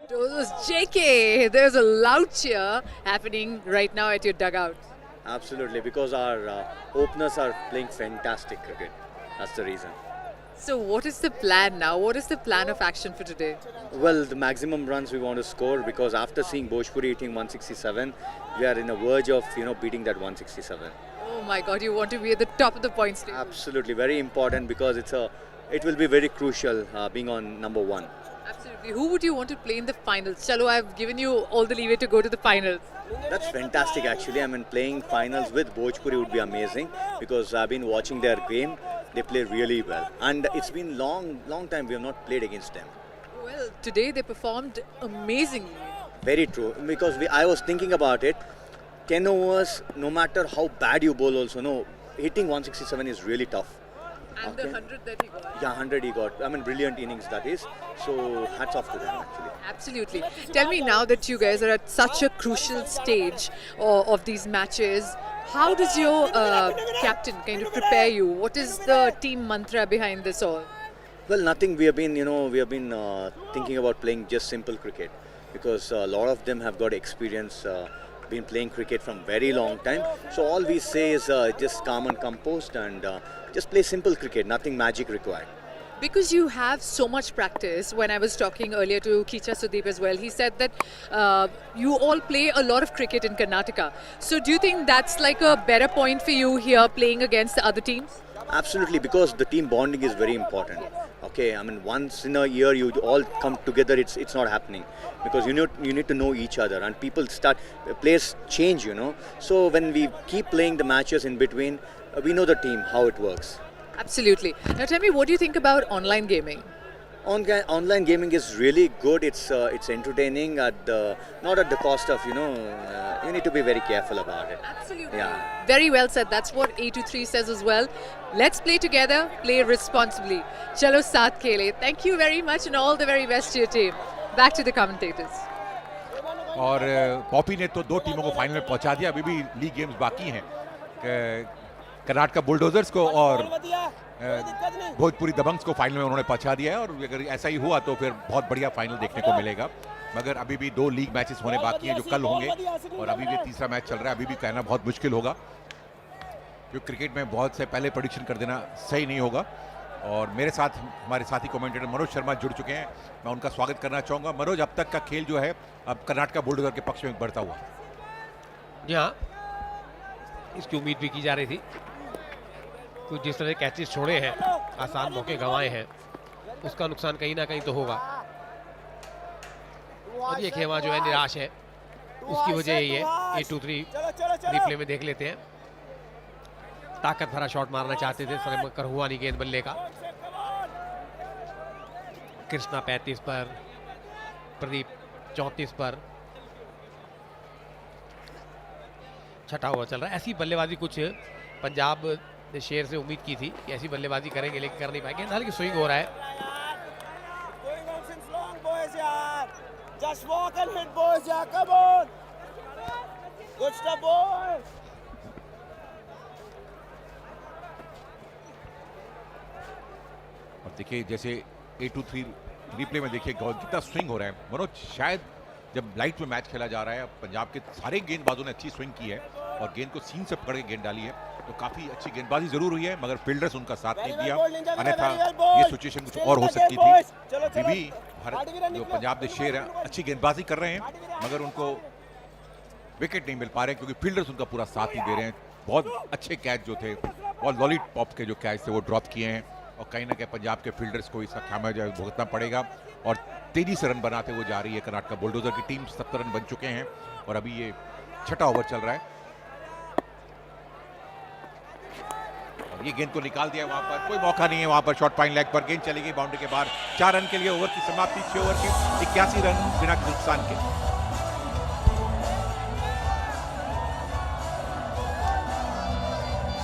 JK, there's a loud cheer happening right now at your dugout. Absolutely, because our openers are playing fantastic cricket. That's the reason. So, what is the plan now? What is the plan of action for today? Well, the maximum runs we want to score, because after seeing Bhojpuri hitting 167, we are in the verge of beating that 167. Oh my God, you want to be at the top of the points table. Absolutely, very important, because it will be very crucial being on number one. Absolutely. Who would you want to play in the finals? Chalo, I've given you all the leeway to go to the finals. That's fantastic, actually. I mean, playing finals with Bhojpuri would be amazing, because I've been watching their game. They play really well, and it's been long time we have not played against them. Well, today they performed amazingly. Very true, because I was thinking about it. 10 overs, no matter how bad you bowl, also no, hitting 167 is really tough. And the 100 that he got. Yeah, 100 he got. I mean, brilliant innings that is. So hats off to them, actually. Absolutely. Tell me, now that you guys are at such a crucial stage of these matches, how does your captain kind of prepare you? What is the team mantra behind this all? Well, nothing. We have been thinking about playing just simple cricket, because a lot of them have got experience, been playing cricket from very long time. So all we say is just calm and composed, and just play simple cricket. Nothing magic required. Because you have so much practice. When I was talking earlier to Kicha Sudeep as well, he said that you all play a lot of cricket in Karnataka. So do you think that's like a better point for you here playing against the other teams? Absolutely, because the team bonding is very important. Okay, I mean, once in a year you all come together, it's not happening, because you need to know each other, and players change, So when we keep playing the matches in between, we know the team, how it works. Absolutely. Now tell me, what do you think about online gaming? Online gaming is really good. It's entertaining not at the cost of you need to be very careful about it. Absolutely. Yeah. Very well said. That's what A23 says as well. Let's play together, play responsibly. Chalo saath khele. Thank you very much and all the very best to your team. Back to the commentators. और Poppy ने तो 2 टीमों को final में पहुंचा दिया. अभी भी लीग गेम्स बाकी हैं. कर्नाटका बुलडोजर्स को और भोजपुरी दबंग्स को फाइनल में उन्होंने पहुंचा दिया है, और अगर ऐसा ही हुआ तो फिर बहुत बढ़िया फाइनल देखने को मिलेगा. मगर अभी भी 2 लीग मैचेस होने बाकी हैं जो कल होंगे, और अभी भी तीसरा मैच चल रहा है. अभी भी कहना बहुत मुश्किल होगा, क्योंकि क्रिकेट में बहुत से पहले प्रेडिक्शन कर देना सही नहीं होगा. और मेरे साथ हमारे साथी कमेंटेटर मनोज शर्मा जुड़ चुके हैं. मैं उनका स्वागत करना चाहूँगा. मनोज, अब तक का खेल जो है अब कर्नाटका बुलडोजर के पक्ष में बढ़ता हुआ. जी हाँ, इसकी उम्मीद भी की जा रही थी. कुछ जिस तरह कैचेस छोड़े हैं, आसान मौके गंवाए हैं, उसका नुकसान कहीं ना कहीं तो होगा. और ये खेमा जो है निराश है, उसकी वजह यही है. 8-2-3 रिप्ले में देख लेते हैं. ताकत भरा शॉट मारना चाहते थे, कर हुआ नहीं गेंद बल्ले का. कृष्णा 35 पर, प्रदीप 34 पर. छठा ओवर चल रहा है. ऐसी बल्लेबाजी कुछ पंजाब ने शेर से उम्मीद की थी कि ऐसी बल्लेबाजी करेंगे, लेकिन कर नहीं पाएंगे. हालांकि स्विंग हो रहा है. और देखिए, जैसे 8-2-3 रिप्ले में देखिए कितना स्विंग हो रहा है. मनोज, शायद जब लाइट में मैच खेला जा रहा है, पंजाब के सारे गेंदबाजों ने अच्छी स्विंग की है और गेंद को सीम से पकड़ के गेंद डाली है, तो काफी अच्छी गेंदबाजी जरूर हुई है, मगर फील्डर्स उनका साथ नहीं दिया. अन्यथा ये सिचुएशन कुछ और हो सकती थी. अभी भी भारत जो पंजाब के शेर हैं अच्छी गेंदबाजी कर रहे हैं, मगर उनको विकेट नहीं मिल पा रहे, क्योंकि फील्डर्स उनका पूरा साथ नहीं दे रहे हैं. बहुत अच्छे कैच जो थे, बहुत लॉलीपॉप के जो कैच थे वो ड्रॉप किए हैं, और कहीं ना कहीं पंजाब के फील्डर्स को इसका खामियाजा भुगतना पड़ेगा. और तेजी से रन बनाते हुए जा रही है कर्नाटका बुलडोजर की टीम. 70 रन बन चुके हैं, और अभी ये छठा ओवर चल रहा है. और ये गेंद को निकाल दिया. वहां पर कोई मौका नहीं है. वहां पर शॉर्ट फाइन लेग पर गेंद चली गई बाउंड्री के बाहर. 4 रन के लिए ओवर की समाप्ति. 6 ओवर की 81 रन बिना नुकसान के.